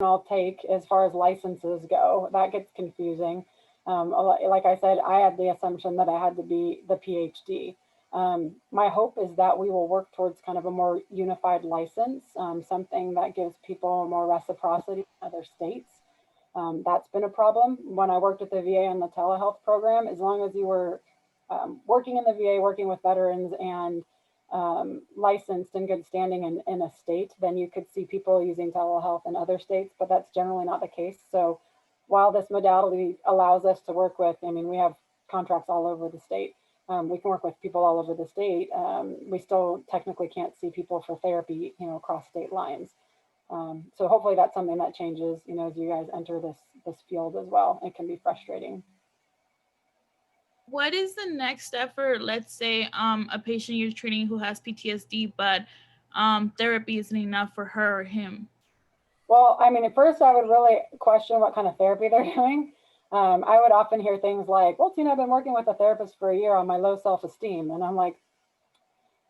I'll take as far as licenses go. That gets confusing. Like I said, I had the assumption that I had to be the PhD. My hope is that we will work towards kind of a more unified license, something that gives people more reciprocity in other states. That's been a problem. When I worked at the VA on the telehealth program, as long as you were working in the VA, working with veterans and licensed in good standing in a state, then you could see people using telehealth in other states, but that's generally not the case. So while this modality allows us to work with, I mean, we have contracts all over the state. We can work with people all over the state. We still technically can't see people for therapy, across state lines. So hopefully that's something that changes, as you guys enter this field as well. It can be frustrating. What is the next step for, let's say, a patient you're treating who has PTSD, but therapy isn't enough for her or him? Well, I mean, at first I would really question what kind of therapy they're doing. I would often hear things like, well, Tina, I've been working with a therapist for a year on my low self-esteem. And I'm like,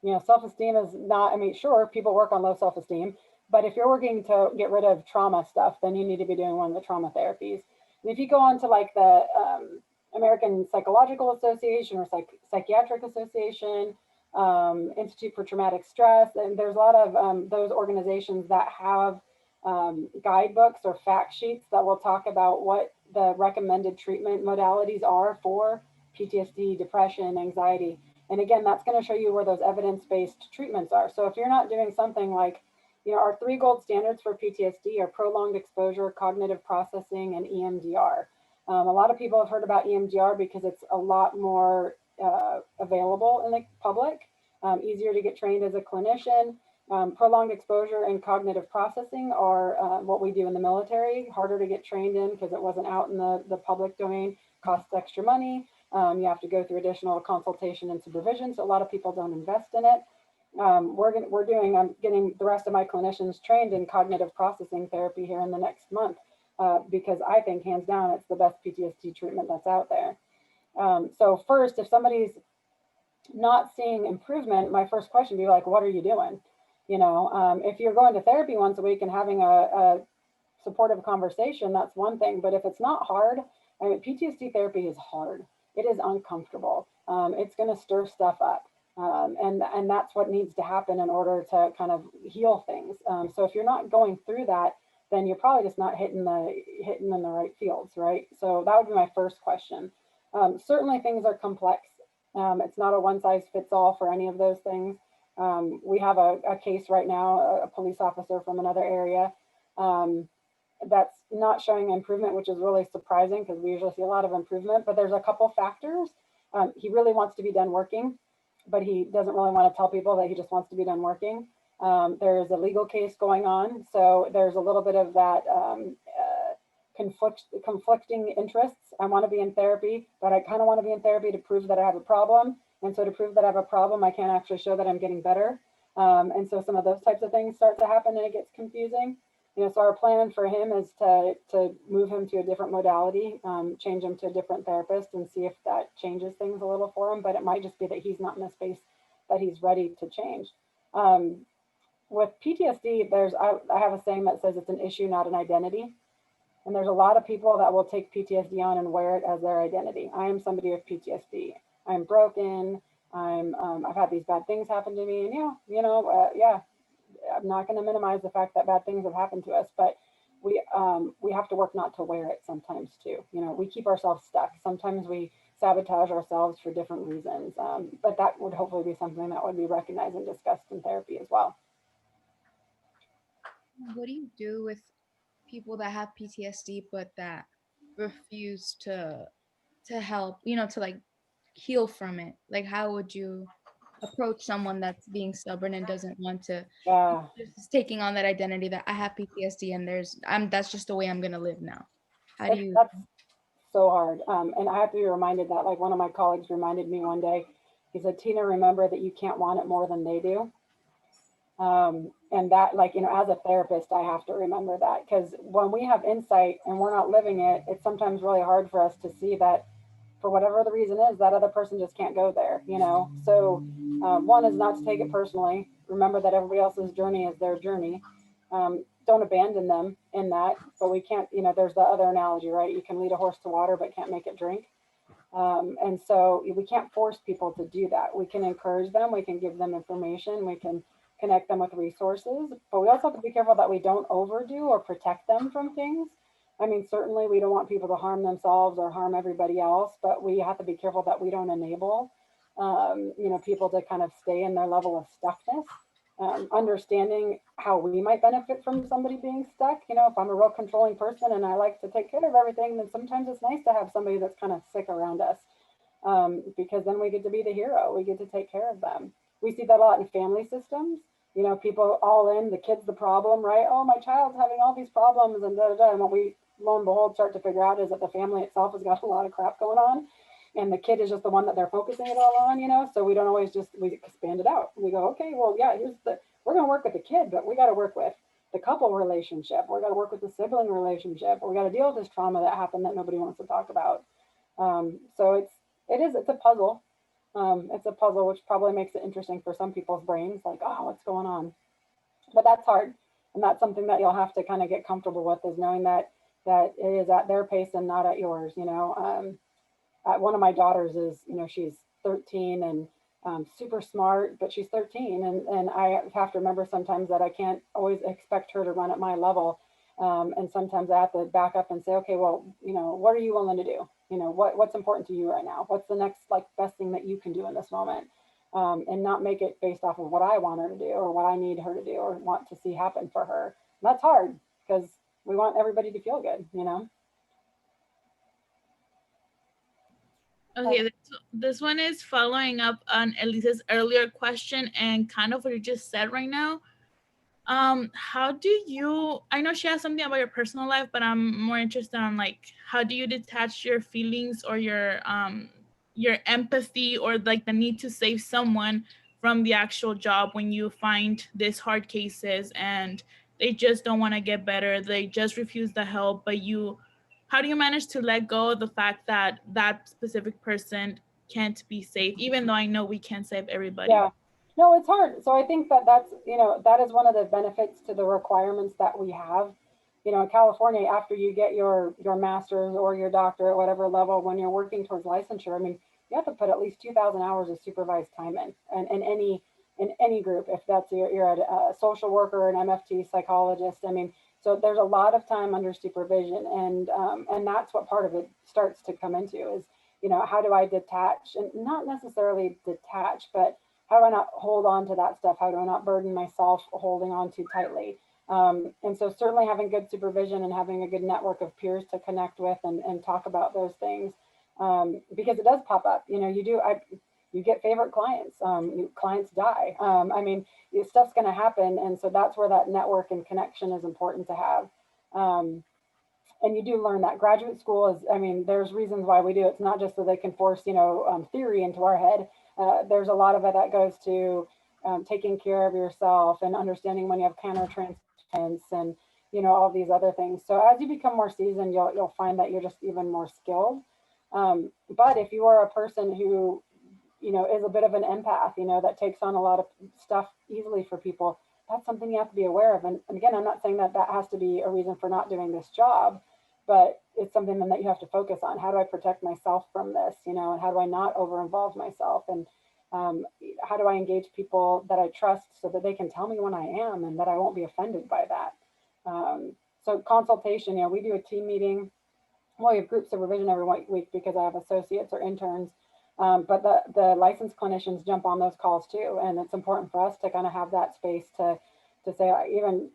self-esteem is not, I mean, sure, people work on low self-esteem, but if you're working to get rid of trauma stuff, then you need to be doing one of the trauma therapies. And if you go on to like the American Psychological Association or Psychiatric Association, Institute for Traumatic Stress, and there's a lot of those organizations that have guidebooks or fact sheets that will talk about what the recommended treatment modalities are for PTSD, depression, anxiety. And again, that's going to show you where those evidence-based treatments are. So if you're not doing something like, our three gold standards for PTSD are prolonged exposure, cognitive processing, and EMDR. A lot of people have heard about EMDR because it's a lot more available in the public, easier to get trained as a clinician. Prolonged exposure and cognitive processing are what we do in the military, harder to get trained in because it wasn't out in the public domain, costs extra money. You have to go through additional consultation and supervision, so a lot of people don't invest in it. I'm getting the rest of my clinicians trained in cognitive processing therapy here in the next month because I think hands down it's the best PTSD treatment that's out there. So first, if somebody's not seeing improvement, my first question would be like, what are you doing? If you're going to therapy once a week and having a supportive conversation, that's one thing. But if it's not hard, I mean, PTSD therapy is hard. It is uncomfortable. It's going to stir stuff up. And that's what needs to happen in order to kind of heal things. So if you're not going through that, then you're probably just not hitting in the right fields, right? So that would be my first question. Certainly things are complex. It's not a one size fits all for any of those things. We have a case right now, a police officer from another area that's not showing improvement, which is really surprising because we usually see a lot of improvement. But there's a couple factors. He really wants to be done working, but he doesn't really want to tell people that he just wants to be done working. There's a legal case going on, so there's a little bit of that conflicting interests. I want to be in therapy, but I kind of want to be in therapy to prove that I have a problem. And so to prove that I have a problem, I can't actually show that I'm getting better. And so some of those types of things start to happen and it gets confusing. So our plan for him is to move him to a different modality, change him to a different therapist and see if that changes things a little for him. But it might just be that he's not in a space that he's ready to change. With PTSD, I have a saying that says it's an issue, not an identity. And there's a lot of people that will take PTSD on and wear it as their identity. I am somebody with PTSD. I'm broken. I've had these bad things happen to me, and yeah, I'm not going to minimize the fact that bad things have happened to us, but we have to work not to wear it sometimes too. We keep ourselves stuck. Sometimes we sabotage ourselves for different reasons, but that would hopefully be something that would be recognized and discussed in therapy as well. What do you do with people that have PTSD but that refuse to help, to like heal from it? Like, how would you approach someone that's being stubborn and doesn't want to, Yeah, just taking on that identity that I have PTSD and that's just the way I'm gonna live now? How do you? that's so hard. And I have to be reminded that, like one of my colleagues reminded me one day, he said, Tina, remember that you can't want it more than they do. And that, like, as a therapist, I have to remember that because when we have insight and we're not living it, it's sometimes really hard for us to see that for whatever the reason is, that other person just can't go there. So one is not to take it personally. Remember that everybody else's journey is their journey. don't abandon them in that, but we can't, there's the other analogy, right? You can lead a horse to water, but can't make it drink. And so we can't force people to do that. We can encourage them. We can give them information. We can connect them with resources, but we also have to be careful that we don't overdo or protect them from things. I mean, certainly we don't want people to harm themselves or harm everybody else, but we have to be careful that we don't enable, people to kind of stay in their level of stuckness. Understanding how we might benefit from somebody being stuck. If I'm a real controlling person and I like to take care of everything, then sometimes it's nice to have somebody that's kind of sick around us, because then we get to be the hero. We get to take care of them. We see that a lot in family systems. People all in, the kid's the problem, right? Oh, my child's having all these problems and da da da. And what we, lo and behold, start to figure out is that the family itself has got a lot of crap going on. And the kid is just the one that they're focusing it all on, so we don't always we expand it out. We go, okay, well, yeah, we're going to work with the kid, but we got to work with the couple relationship. We got to work with the sibling relationship. We got to deal with this trauma that happened that nobody wants to talk about. So it's a puzzle. It's a puzzle, which probably makes it interesting for some people's brains, like, oh, what's going on? But that's hard. And that's something that you'll have to kind of get comfortable with, is knowing that it is at their pace and not at yours, one of my daughters is, she's 13 and super smart, but she's 13. And I have to remember sometimes that I can't always expect her to run at my level. And sometimes I have to back up and say, okay, well, what are you willing to do? What's important to you right now? What's the next best thing that you can do in this moment? And not make it based off of what I want her to do or what I need her to do or want to see happen for her. And that's hard because we want everybody to feel good. Okay, this one is following up on Elisa's earlier question and kind of what you just said right now. How do you, I know she has something about your personal life, but I'm more interested on how do you detach your feelings or your empathy or the need to save someone from the actual job when you find these hard cases and they just don't want to get better, they just refuse the help, but how do you manage to let go of the fact that that specific person can't be saved, even though I know we can't save everybody? Yeah. No, it's hard. So I think that is one of the benefits to the requirements that we have. In California, after you get your master's or your doctorate, whatever level, when you're working towards licensure, I mean, you have to put at least 2,000 hours of supervised time in any group. If that's you're a social worker, an MFT, psychologist. I mean, so there's a lot of time under supervision, and that's what part of it starts to come into is, how do I detach, and not necessarily detach, but how do I not hold on to that stuff? How do I not burden myself holding on too tightly? And so certainly having good supervision and having a good network of peers to connect with and talk about those things, because it does pop up. You get favorite clients. Clients die. I mean, stuff's going to happen, and so that's where that network and connection is important to have. And you do learn that. Graduate school is, I mean, there's reasons why we do it. It's not just so they can force, theory into our head. There's a lot of it that goes to taking care of yourself and understanding when you have countertransference and, all these other things. So as you become more seasoned, you'll find that you're just even more skilled. But if you are a person who, is a bit of an empath, that takes on a lot of stuff easily for people, that's something you have to be aware of. And again, I'm not saying that has to be a reason for not doing this job, but it's something that you have to focus on. How do I protect myself from this, and how do I not over involve myself? And how do I engage people that I trust so that they can tell me when I am and that I won't be offended by that? So consultation, we do a team meeting. Well, we have group supervision every week because I have associates or interns. But the licensed clinicians jump on those calls too. And it's important for us to kind of have that space to say, even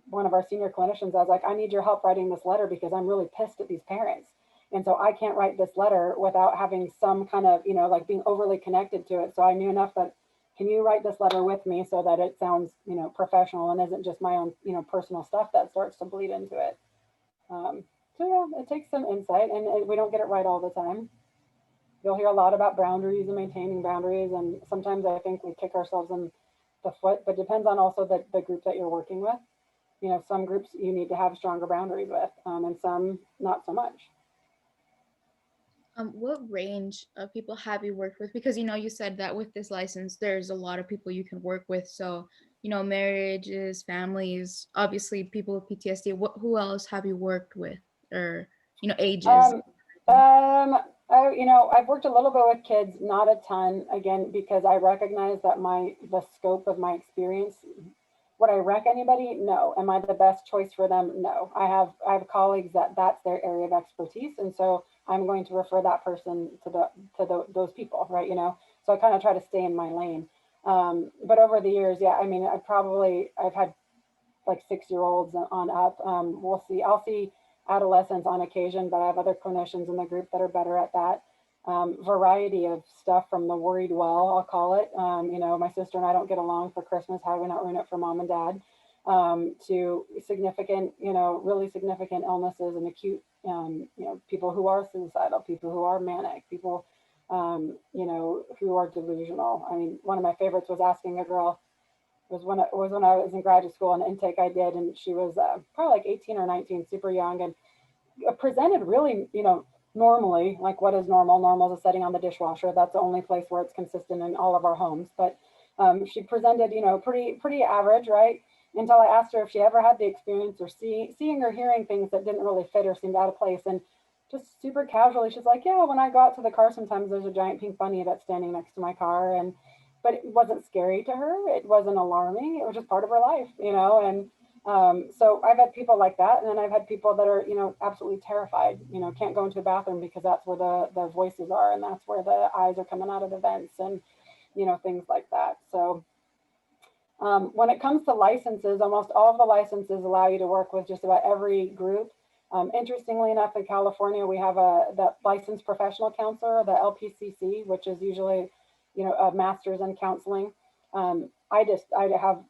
one of our senior clinicians, I was like, I need your help writing this letter because I'm really pissed at these parents. And so I can't write this letter without having some kind of, being overly connected to it. So I knew enough that, can you write this letter with me so that it sounds, professional and isn't just my own, personal stuff that starts to bleed into it. So yeah, it takes some insight, and we don't get it right all the time. You'll hear a lot about boundaries and maintaining boundaries. And sometimes I think we kick ourselves in the foot, but depends on also the group that you're working with. Some groups you need to have stronger boundaries with, and some not so much. What range of people have you worked with? Because, you said that with this license, there's a lot of people you can work with. So, marriages, families, obviously people with PTSD. Who else have you worked with, or ages? I've worked a little bit with kids, not a ton, again, because I recognize that the scope of my experience, would I rec anybody? No. Am I the best choice for them? No. I have colleagues that's their area of expertise, and so I'm going to refer that person to those people, right? So I kind of try to stay in my lane. But over the years, yeah, I mean, I've had like 6-year-olds on up. We'll see. I'll see adolescents on occasion, but I have other clinicians in the group that are better at that. Variety of stuff from the worried well, I'll call it. My sister and I don't get along for Christmas. How do we not ruin it for mom and dad? To significant, really significant illnesses and acute, people who are suicidal, people who are manic, people, who are delusional. I mean, one of my favorites was asking a girl, was when I was in graduate school, an intake I did, and she was probably like 18 or 19, super young, and presented really, normally, like what is normal? Normal is a setting on the dishwasher. That's the only place where it's consistent in all of our homes. But she presented, pretty average, right? Until I asked her if she ever had the experience or seeing or hearing things that didn't really fit or seemed out of place. And just super casually, she's like, yeah, when I go out to the car, sometimes there's a giant pink bunny that's standing next to my car. But it wasn't scary to her. It wasn't alarming. It was just part of her life, and so I've had people like that, and then I've had people that are, absolutely terrified, can't go into the bathroom because that's where the voices are, and that's where the eyes are coming out of the vents, and, things like that. So when it comes to licenses, almost all of the licenses allow you to work with just about every group. Interestingly enough, in California, we have the licensed professional counselor, the LPCC, which is usually, a master's in counseling. I have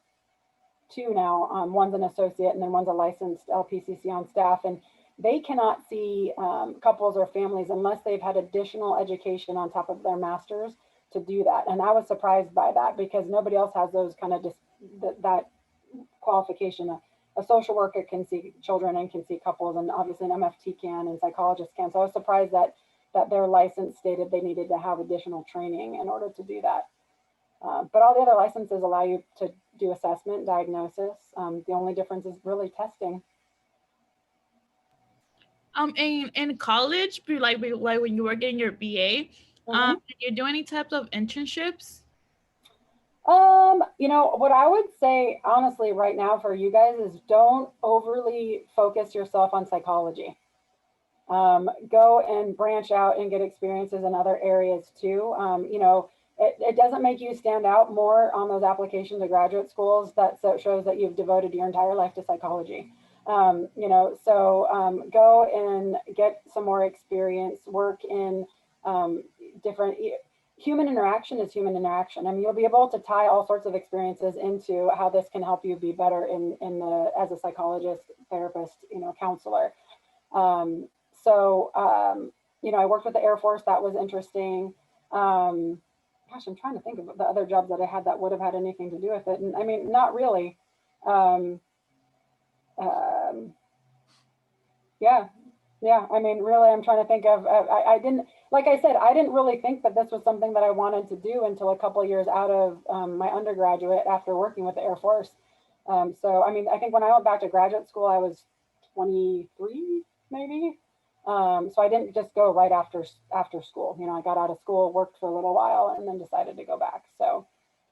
2 now. One's an associate, and then one's a licensed LPCC on staff, and they cannot see couples or families unless they've had additional education on top of their masters to do that. And I was surprised by that because nobody else has those kind of that qualification. A social worker can see children and can see couples, and obviously an MFT can, and psychologists can. So I was surprised that their license stated they needed to have additional training in order to do that. But all the other licenses allow you to do assessment, diagnosis. The only difference is really testing. In college, like when you were getting your BA, did you do any types of internships? What I would say honestly right now for you guys is don't overly focus yourself on psychology. Go and branch out and get experiences in other areas too. It doesn't make you stand out more on those applications to graduate schools. That shows that you've devoted your entire life to psychology. So go and get some more experience, work in different, human interaction is human interaction. I mean, you'll be able to tie all sorts of experiences into how this can help you be better as a psychologist, therapist, counselor. I worked with the Air Force. That was interesting. Gosh, I'm trying to think of the other jobs that I had that would have had anything to do with it. And I mean, not really. Yeah. I mean, really, I'm trying to think of, I didn't, like I said, I didn't really think that this was something that I wanted to do until a couple of years out of my undergraduate after working with the Air Force. So, I mean, I think when I went back to graduate school, I was 23, maybe. So I didn't just go right after school. I got out of school, worked for a little while, and then decided to go back. So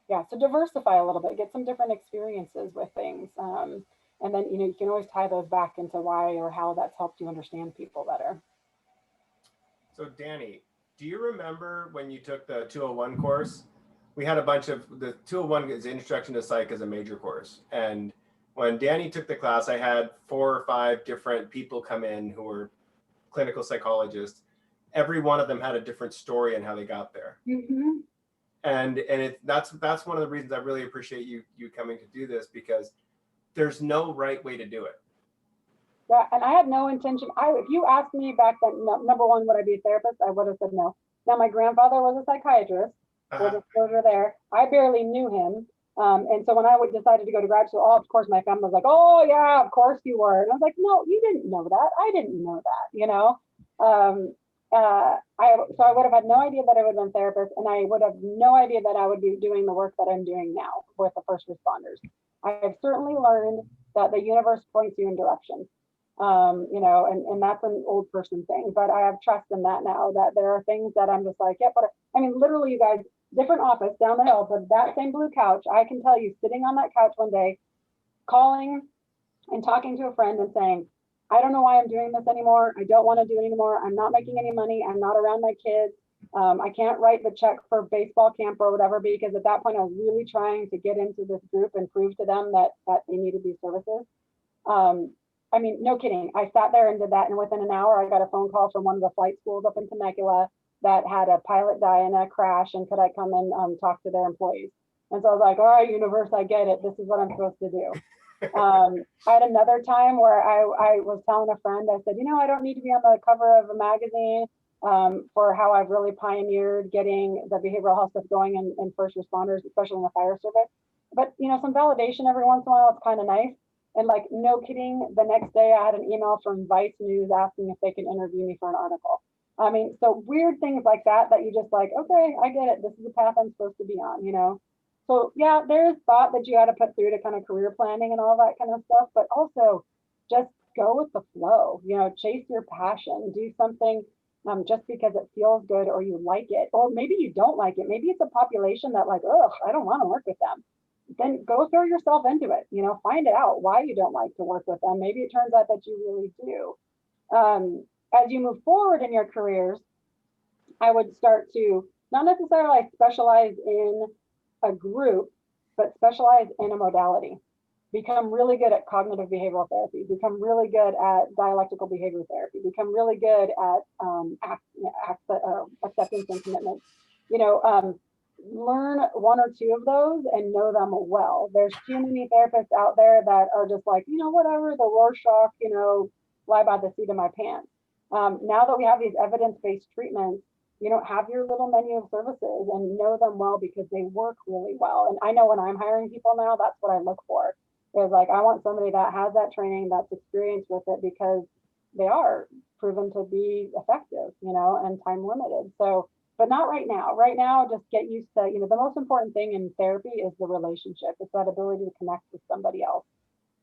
yeah, so diversify a little bit, get some different experiences with things. And then, you can always tie those back into why or how that's helped you understand people better. So Danny, do you remember when you took the 201 course? We had a bunch of, the 201 is Introduction to Psych as a major course. And when Danny took the class, I had 4 or 5 different people come in who were clinical psychologists. Every one of them had a different story and how they got there. Mm-hmm. And that's one of the reasons I really appreciate you coming to do this, because there's no right way to do it. Yeah, and I had no intention. If you asked me back then, number one, would I be a therapist? I would have said no. Now, my grandfather was a psychiatrist. Full disclosure there. I barely knew him. And so when I decided to go to grad school, of course, my family was like, oh, yeah, of course you were. And I was like, no, you didn't know that. I didn't know that, I would have had no idea that I would have been a therapist, and I would have no idea that I would be doing the work that I'm doing now with the first responders. I have certainly learned that the universe points you in directions, and that's an old person thing, but I have trust in that now, that there are things that I'm just like, yeah, but I mean, literally, you guys, different office down the hill, but that same blue couch, I can tell you, sitting on that couch one day, calling and talking to a friend and saying, I don't know why I'm doing this anymore. I don't want to do it anymore. I'm not making any money. I'm not around my kids. I can't write the check for baseball camp or whatever, because at that point I was really trying to get into this group and prove to them that they needed these services. I mean, no kidding. I sat there and did that, and within an hour I got a phone call from one of the flight schools up in Temecula that had a pilot die in a crash, and could I come and talk to their employees? And so I was like, all right, universe, I get it. This is what I'm supposed to do. I had another time where I was telling a friend, I said, I don't need to be on the cover of a magazine for how I've really pioneered getting the behavioral health stuff going in first responders, especially in the fire service. But, some validation every once in a while, it's kind of nice. And like, no kidding, the next day I had an email from Vice News asking if they can interview me for an article. I mean, so weird things like that you just like, okay, I get it. This is the path I'm supposed to be on, So yeah, there's thought that you had to put through to kind of career planning and all that kind of stuff, but also just go with the flow, chase your passion, do something just because it feels good or you like it, or maybe you don't like it. Maybe it's a population that like, oh, I don't want to work with them. Then go throw yourself into it, find out why you don't like to work with them. Maybe it turns out that you really do. As you move forward in your careers, I would start to not necessarily specialize in a group, but specialize in a modality. Become really good at cognitive behavioral therapy, become really good at dialectical behavior therapy, become really good at acceptance and commitment. Learn one or two of those and know them well. There's too many therapists out there that are just like, whatever, the Rorschach, fly by the seat of my pants. Now that we have these evidence-based treatments, have your little menu of services and know them well, because they work really well. And I know when I'm hiring people now, that's what I look for. Is like, I want somebody that has that training, that's experienced with it, because they are proven to be effective, and time limited. So, but not right now. Right now, just get used to, the most important thing in therapy is the relationship. It's that ability to connect with somebody else,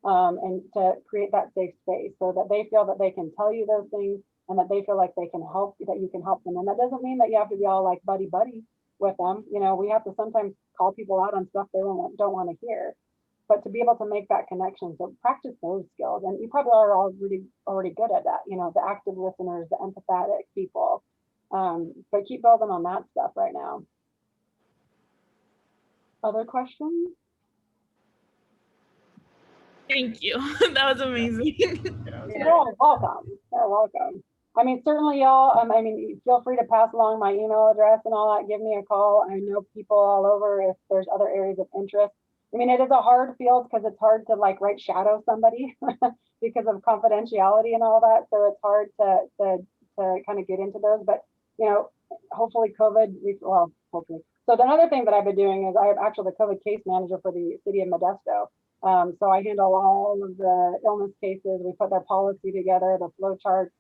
and to create that safe space so that they feel that they can tell you those things, and that they feel like they can help, that you can help them. And that doesn't mean that you have to be all like buddy with them. We have to sometimes call people out on stuff they don't want to hear, but to be able to make that connection. So practice those skills, and you probably are already good at that. The active listeners, the empathetic people, but keep building on that stuff right now. Other questions? Thank you. That was amazing. You're welcome. You're welcome. I mean, certainly y'all, feel free to pass along my email address and all that. Give me a call. I know people all over if there's other areas of interest. I mean, it is a hard field because it's hard to like shadow somebody because of confidentiality and all that. So it's hard to kind of get into those, but hopefully COVID, hopefully. So the other thing that I've been doing is I am actually the COVID case manager for the city of Modesto. So I handle all of the illness cases. We put their policy together, the flow charts,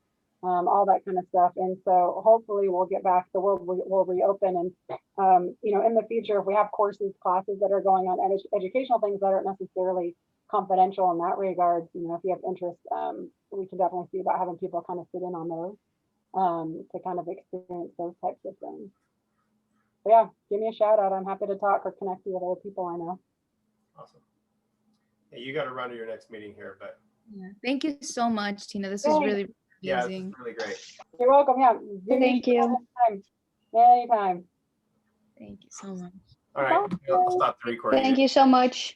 all that kind of stuff. And so hopefully we'll get back, the world will reopen. And, in the future, if we have courses, classes that are going on, educational things that aren't necessarily confidential in that regard, if you have interest, we can definitely see about having people kind of sit in on those to kind of experience those types of things. But yeah, give me a shout out. I'm happy to talk or connect you with other people I know. Awesome. Hey, you got to run to your next meeting here, but yeah, thank you so much, Tina. This was really amazing. Yeah, this is really great. You're welcome. Yeah. Thank you. Anytime. Thank you so much. All right, I'll stop the recording. Thank you so much.